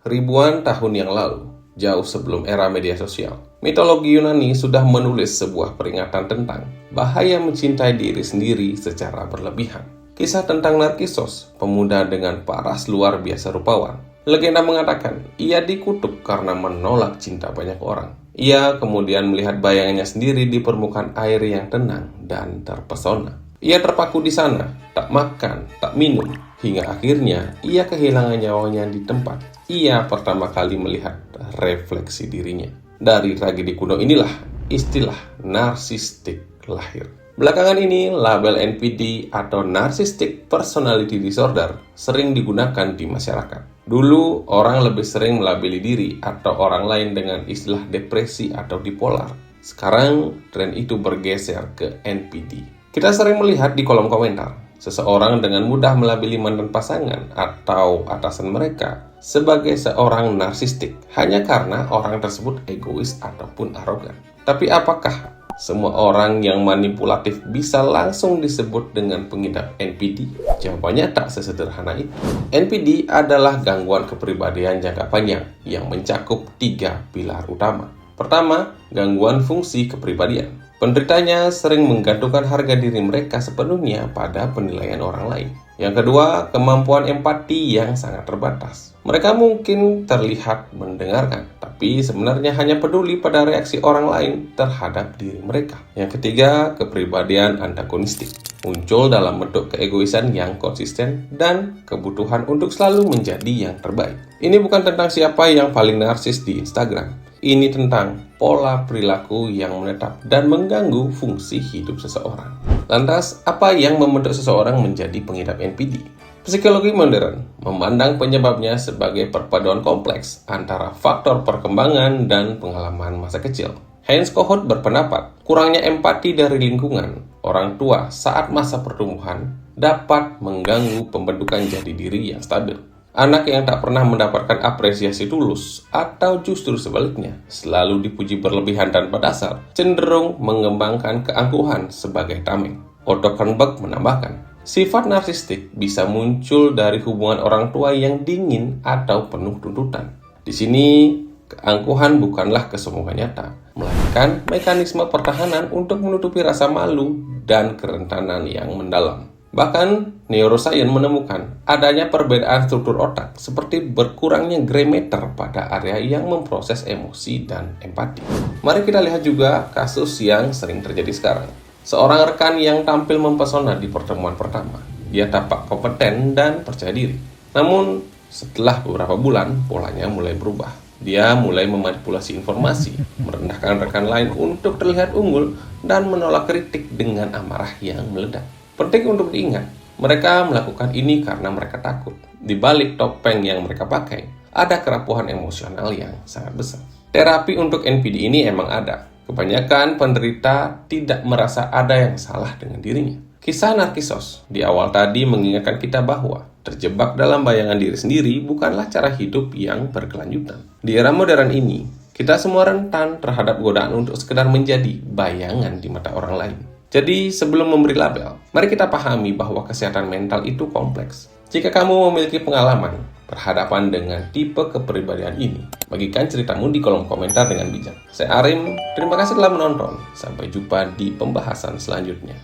Ribuan tahun yang lalu, jauh sebelum era media sosial, mitologi Yunani sudah menulis sebuah peringatan tentang bahaya mencintai diri sendiri secara berlebihan. Kisah tentang Narkisos, pemuda dengan paras luar biasa rupawan. Legenda mengatakan, ia dikutuk karena menolak cinta banyak orang. Ia kemudian melihat bayangannya sendiri di permukaan air yang tenang dan terpesona. Ia terpaku di sana, tak makan, tak minum, hingga akhirnya ia kehilangan nyawanya di tempat ia pertama kali melihat refleksi dirinya. Dari tragedi kuno inilah istilah narsistik lahir. Belakangan ini, label NPD atau Narcissistic Personality Disorder sering digunakan di masyarakat. Dulu, orang lebih sering melabeli diri atau orang lain dengan istilah depresi atau bipolar. Sekarang, tren itu bergeser ke NPD. Kita sering melihat di kolom komentar, seseorang dengan mudah melabeli mantan pasangan atau atasan mereka sebagai seorang narsistik hanya karena orang tersebut egois ataupun arogan. Tapi apakah semua orang yang manipulatif bisa langsung disebut dengan pengidap NPD? Jawabannya tak sesederhana itu. NPD adalah gangguan kepribadian jangka panjang yang mencakup 3 pilar utama. Pertama, gangguan fungsi kepribadian. Penderitanya sering menggantungkan harga diri mereka sepenuhnya pada penilaian orang lain. Yang kedua, kemampuan empati yang sangat terbatas. Mereka mungkin terlihat mendengarkan, tapi sebenarnya hanya peduli pada reaksi orang lain terhadap diri mereka. Yang ketiga, kepribadian antagonistik. Muncul dalam bentuk keegoisan yang konsisten dan kebutuhan untuk selalu menjadi yang terbaik. Ini bukan tentang siapa yang paling narsis di Instagram. Ini tentang pola perilaku yang menetap dan mengganggu fungsi hidup seseorang. Lantas, apa yang membentuk seseorang menjadi pengidap NPD? Psikologi modern memandang penyebabnya sebagai perpaduan kompleks antara faktor perkembangan dan pengalaman masa kecil. Heinz Kohut berpendapat, kurangnya empati dari lingkungan orang tua saat masa pertumbuhan dapat mengganggu pembentukan jati diri yang stabil. Anak yang tak pernah mendapatkan apresiasi tulus atau justru sebaliknya selalu dipuji berlebihan tanpa dasar cenderung mengembangkan keangkuhan sebagai tameng. Otto Kernberg menambahkan, sifat narsistik bisa muncul dari hubungan orang tua yang dingin atau penuh tuntutan. Di sini, keangkuhan bukanlah kesombongan nyata, melainkan mekanisme pertahanan untuk menutupi rasa malu dan kerentanan yang mendalam. Bahkan, neuroscience menemukan adanya perbedaan struktur otak seperti berkurangnya gray matter pada area yang memproses emosi dan empati. Mari kita lihat juga kasus yang sering terjadi sekarang. Seorang rekan yang tampil mempesona di pertemuan pertama. Dia tampak kompeten dan percaya diri. Namun, setelah beberapa bulan, polanya mulai berubah. Dia mulai memanipulasi informasi, merendahkan rekan lain untuk terlihat unggul, dan menolak kritik dengan amarah yang meledak. Penting untuk diingat, mereka melakukan ini karena mereka takut. Di balik topeng yang mereka pakai, ada kerapuhan emosional yang sangat besar. Terapi untuk NPD ini emang ada. Kebanyakan penderita tidak merasa ada yang salah dengan dirinya. Kisah Narkisos di awal tadi mengingatkan kita bahwa terjebak dalam bayangan diri sendiri bukanlah cara hidup yang berkelanjutan. Di era modern ini, kita semua rentan terhadap godaan untuk sekedar menjadi bayangan di mata orang lain. Jadi, sebelum memberi label, mari kita pahami bahwa kesehatan mental itu kompleks. Jika kamu memiliki pengalaman berhadapan dengan tipe kepribadian ini, bagikan ceritamu di kolom komentar dengan bijak. Saya Arim, terima kasih telah menonton. Sampai jumpa di pembahasan selanjutnya.